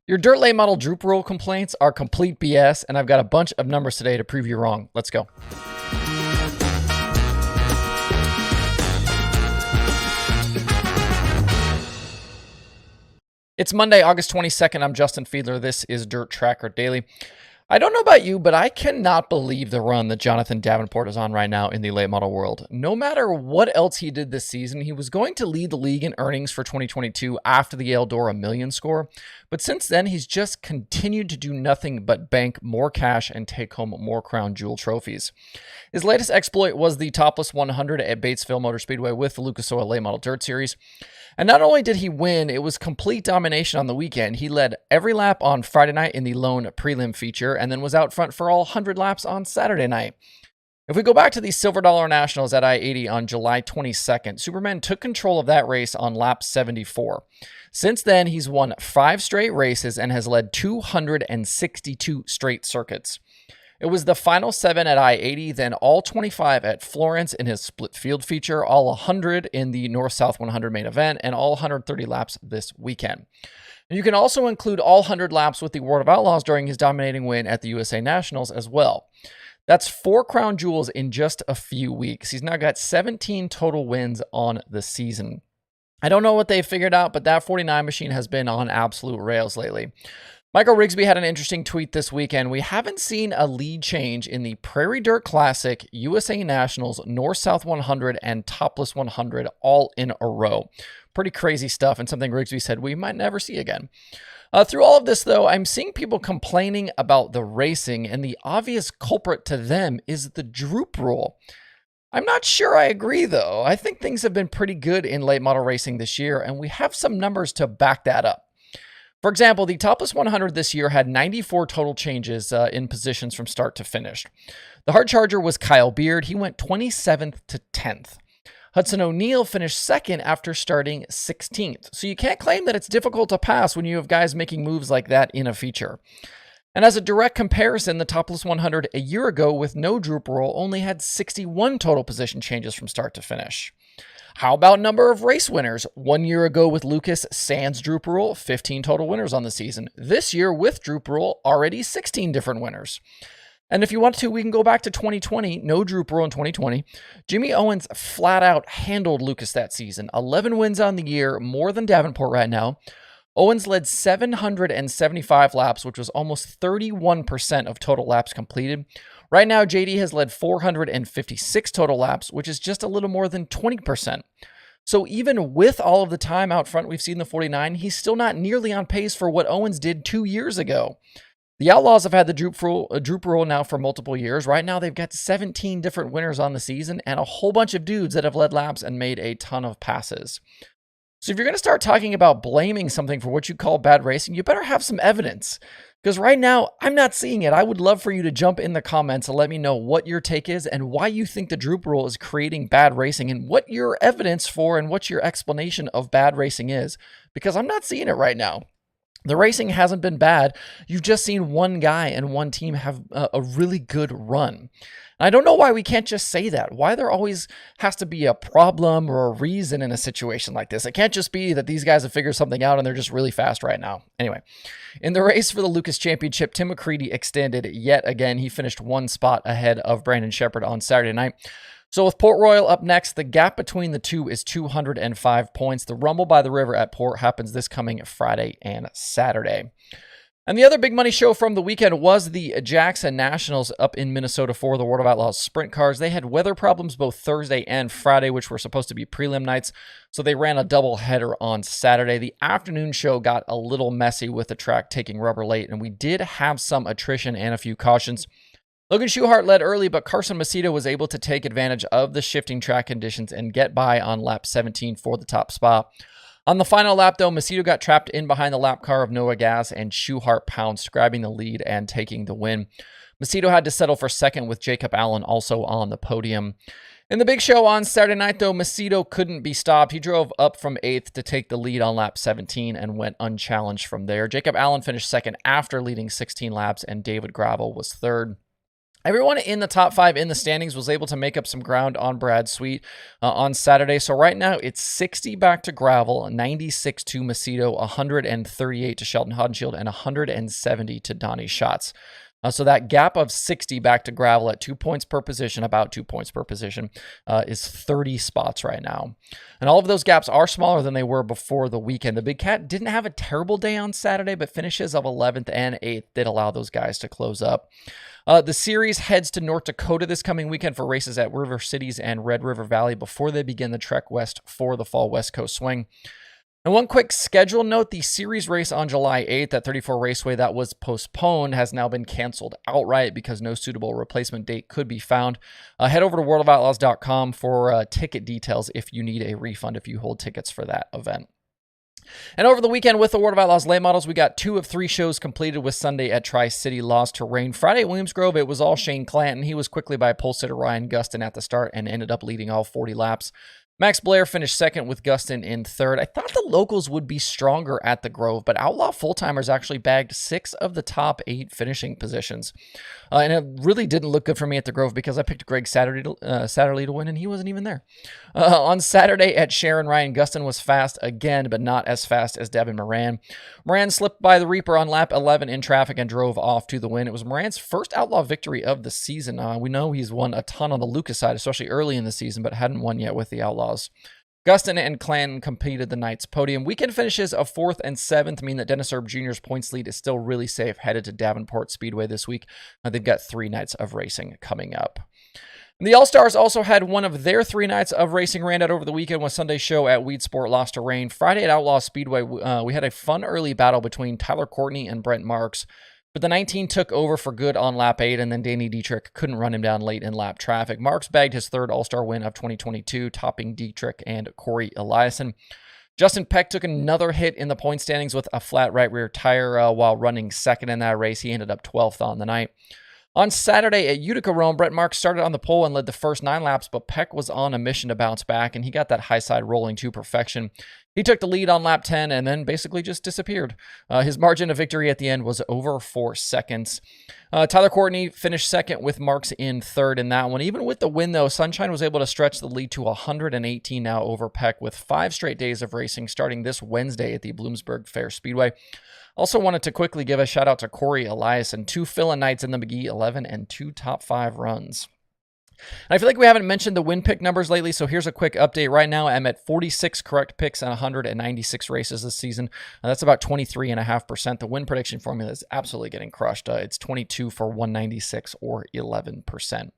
Your dirt late model droop rule complaints are complete BS, and I've got a bunch of numbers today to prove you wrong. Let's go. It's Monday, August 22nd. I'm Justin Fiedler. This is Dirt Tracker Daily. I don't know about you, but I cannot believe the run that Jonathan Davenport is on right now in the late model world. No matter what else he did this season, he was going to lead the league in earnings for 2022 after the Eldora million score. But since then, he's just continued to do nothing but bank more cash and take home more crown jewel trophies. His latest exploit was the topless 100 at Batesville Motor Speedway with the Lucas Oil Late Model Dirt Series. And not only did he win, it was complete domination on the weekend. He led every lap on Friday night in the lone prelim feature and then was out front for all 100 laps on Saturday night. If we go back to the Silver Dollar Nationals at I-80 on July 22nd, Superman took control of that race on lap 74. Since then, he's won 5 straight races and has led 262 straight circuits. It was the final 7 at I-80, then all 25 at Florence in his split field feature, all 100 in the North-South 100 main event, and all 130 laps this weekend. And you can also include all 100 laps with the World of Outlaws during his dominating win at the USA Nationals as well. That's 4 crown jewels in just a few weeks. He's now got 17 total wins on the season. I don't know what they've figured out, but that 49 machine has been on absolute rails lately. Michael Rigsby had an interesting tweet this weekend. We haven't seen a lead change in the Prairie Dirt Classic, USA Nationals, North-South 100, and Topless 100 all in a row. Pretty crazy stuff, and something Rigsby said we might never see again. Through all of this, though, I'm seeing people complaining about the racing, and the obvious culprit to them is the droop rule. I'm not sure I agree, though. I think things have been pretty good in late model racing this year, and we have some numbers to back that up. For example, the Topless 100 this year had 94 total changes in positions from start to finish. The hard charger was Kyle Beard. He went 27th to 10th. Hudson O'Neal finished second after starting 16th. So you can't claim that it's difficult to pass when you have guys making moves like that in a feature. And as a direct comparison, the Topless 100 a year ago with no droop rule only had 61 total position changes from start to finish. How about number of race winners? 1 year ago with Lucas, sans droop rule, 15 total winners on the season. This year with droop rule, already 16 different winners. And if you want to, we can go back to 2020, no droop rule in 2020. Jimmy Owens flat out handled Lucas that season. 11 wins on the year, more than Davenport right now. Owens led 775 laps, which was almost 31% of total laps completed. Right now, JD has led 456 total laps, which is just a little more than 20%. So even with all of the time out front we've seen the 49, he's still not nearly on pace for what Owens did 2 years ago. The Outlaws have had the droop rule now for multiple years. Right now, they've got 17 different winners on the season and a whole bunch of dudes that have led laps and made a ton of passes. So if you're going to start talking about blaming something for what you call bad racing, you better have some evidence. Because right now, I'm not seeing it. I would love for you to jump in the comments and let me know what your take is and why you think the droop rule is creating bad racing and what your evidence for and what your explanation of bad racing is. Because I'm not seeing it right now. The racing hasn't been bad. You've just seen one guy and one team have a really good run. And I don't know why we can't just say that. Why there always has to be a problem or a reason in a situation like this. It can't just be that these guys have figured something out and they're just really fast right now. Anyway, in the race for the Lucas Championship, Tim McCready extended yet again. He finished 1 spot ahead of Brandon Shepherd on Saturday night. So with Port Royal up next, the gap between the two is 205 points. The Rumble by the River at Port happens this coming Friday and Saturday. And the other big money show from the weekend was the Jackson Nationals up in Minnesota for the World of Outlaws sprint cars. They had weather problems both Thursday and Friday, which were supposed to be prelim nights, so they ran a double header on Saturday. The afternoon show got a little messy with the track taking rubber late, and we did have some attrition and a few cautions. Logan Schuchart led early, but Carson Macedo was able to take advantage of the shifting track conditions and get by on lap 17 for the top spot. On the final lap, though, Macedo got trapped in behind the lap car of Noah Gas, and Schuchart pounced, grabbing the lead and taking the win. Macedo had to settle for second with Jacob Allen also on the podium. In the big show on Saturday night, though, Macedo couldn't be stopped. He drove up from 8th to take the lead on lap 17 and went unchallenged from there. Jacob Allen finished second after leading 16 laps, and David Gravel was third. Everyone in the top 5 in the standings was able to make up some ground on Brad Sweet on Saturday. So right now it's 60 back to Gravel, 96 to Macedo, 138 to Shelton Hodenshield, and 170 to Donnie Schatz. So that gap of 60 back to Gravel at 2 points per position, about 2 points per position, is 30 spots right now. And all of those gaps are smaller than they were before the weekend. The Big Cat didn't have a terrible day on Saturday, but finishes of 11th and 8th did allow those guys to close up. The series heads to North Dakota this coming weekend for races at River Cities and Red River Valley before they begin the trek west for the Fall West Coast Swing. And one quick schedule note, the series race on July 8th at 34 Raceway that was postponed has now been canceled outright because no suitable replacement date could be found. Head over to worldofoutlaws.com for ticket details if you need a refund if you hold tickets for that event. And over the weekend with the World of Outlaws late models, we got 2 of 3 shows completed with Sunday at Tri-City lost to rain. Friday at Williams Grove, it was all Shane Clanton. He was quickly by pole sitter Ryan Gustin at the start and ended up leading all 40 laps. Max Blair finished second with Gustin in third. I thought the locals would be stronger at the Grove, but Outlaw full-timers actually bagged 6 of the top 8 finishing positions. And it really didn't look good for me at the Grove because I picked Greg Satterley to win, and he wasn't even there. On Saturday at Sharon, Ryan Gustin was fast again, but not as fast as Devin Moran. Moran slipped by the Reaper on lap 11 in traffic and drove off to the win. It was Moran's first Outlaw victory of the season. We know he's won a ton on the Lucas side, especially early in the season, but hadn't won yet with the Outlaws. Gustin and Clanton completed the night's podium. Weekend finishes of 4th and 7th mean that Dennis Erb Jr.'s points lead is still really safe headed to Davenport Speedway this week. They've got 3 nights of racing coming up. And the All-Stars also had one of their 3 nights of racing ran out over the weekend with Sunday's show at Weed Sport lost to rain. Friday at Outlaw Speedway, we had a fun early battle between Tyler Courtney and Brent Marks. But the 19 took over for good on lap 8, and then Danny Dietrich couldn't run him down late in lap traffic. Marks bagged his 3rd All-Star win of 2022, topping Dietrich and Corey Eliason. Justin Peck took another hit in the point standings with a flat right rear tire while running second in that race. He ended up 12th on the night. On Saturday at Utica Rome, Brent Marks started on the pole and led the first 9 laps, but Peck was on a mission to bounce back, and he got that high side rolling to perfection. He took the lead on lap 10 and then basically just disappeared. His margin of victory at the end was over 4 seconds. Tyler Courtney finished second with Marks in 3rd in that one. Even with the win, though, Sunshine was able to stretch the lead to 118 now over Peck with 5 straight days of racing starting this Wednesday at the Bloomsburg Fair Speedway. Also wanted to quickly give a shout out to Corey Eliason, 2 fill-in nights in the McGee 11 and 2 top 5 runs. And I feel like we haven't mentioned the win pick numbers lately, so here's a quick update. Right now, I'm at 46 correct picks and 196 races this season. That's about 23.5%. The win prediction formula is absolutely getting crushed. It's 22 for 196 or 11%.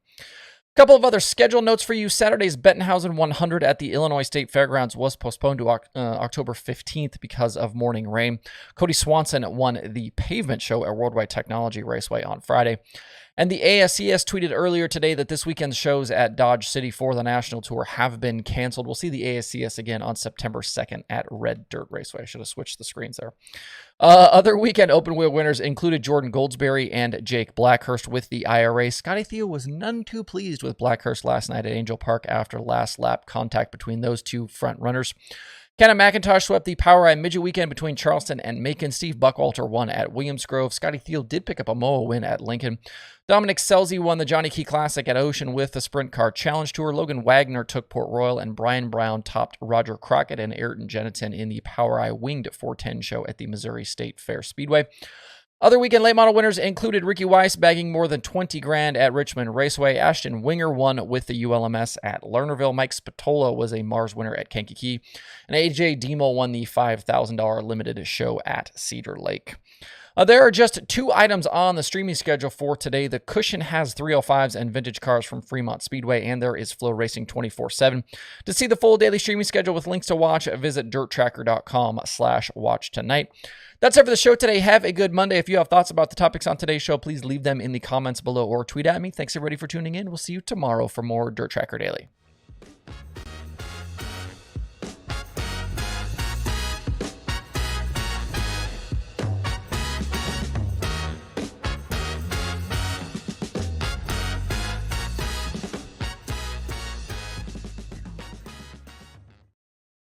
Couple of other schedule notes for you. Saturday's Bettenhausen 100 at the Illinois State Fairgrounds was postponed to October 15th because of morning rain. Cody Swanson won the pavement show at Worldwide Technology Raceway on Friday. And the ASCS tweeted earlier today that this weekend's shows at Dodge City for the National Tour have been canceled. We'll see the ASCS again on September 2nd at Red Dirt Raceway. I should have switched the screens there. Other weekend open wheel winners included Jordan Goldsberry and Jake Blackhurst with the IRA. Scotty Theo was none too pleased with Blackhurst last night at Angel Park after last lap contact between those 2 front runners. Kenna McIntosh swept the Power Eye midget weekend between Charleston and Macon. Steve Buckwalter won at Williams Grove. Scotty Thiel did pick up a MOA win at Lincoln. Dominic Selzy won the Johnny Key Classic at Ocean with the Sprint Car Challenge Tour. Logan Wagner took Port Royal, and Brian Brown topped Roger Crockett and Ayrton Jennison in the Power Eye Winged 410 show at the Missouri State Fair Speedway. Other weekend late model winners included Ricky Weiss bagging more than 20 grand at Richmond Raceway. Ashton Winger won with the ULMS at Lernerville. Mike Spatola was a Mars winner at Kankakee. And AJ Demel won the $5,000 limited show at Cedar Lake. There are just 2 items on the streaming schedule for today. The Cushion has 305s and vintage cars from Fremont Speedway, and there is Flow Racing 24/7. To see the full daily streaming schedule with links to watch, visit dirttracker.com/watch tonight. That's it for the show today. Have a good Monday. If you have thoughts about the topics on today's show, please leave them in the comments below or tweet at me. Thanks everybody for tuning in. We'll see you tomorrow for more Dirt Tracker Daily.